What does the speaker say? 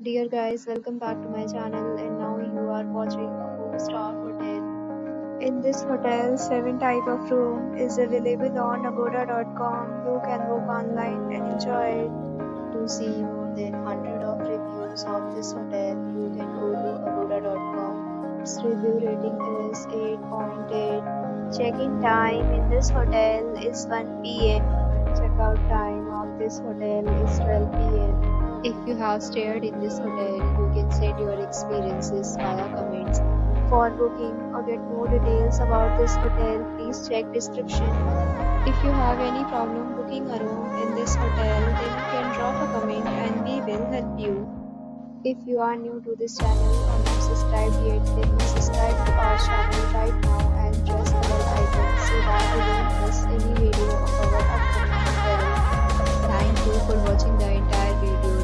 Dear guys, welcome back to my channel and now you are watching a 4-star hotel. In this hotel, 7 type of room is available on agoda.com. You can book online and enjoy it. To see more than 100 of reviews of this hotel, you can go to agoda.com. Its review rating is 8.8. Check-in time in this hotel is 1 p.m. Check-out time of this hotel is 12 p.m. If you have stayed in this hotel, you can send your experiences via comments. For booking or get more details about this hotel, please check description. If you have any problem booking a room in this hotel, then you can drop a comment and we will help you. If you are new to this channel or not subscribed yet, then subscribe to our channel right now and press the bell icon so that you don't miss any video of our upcoming hotel. Thank you for watching the entire video.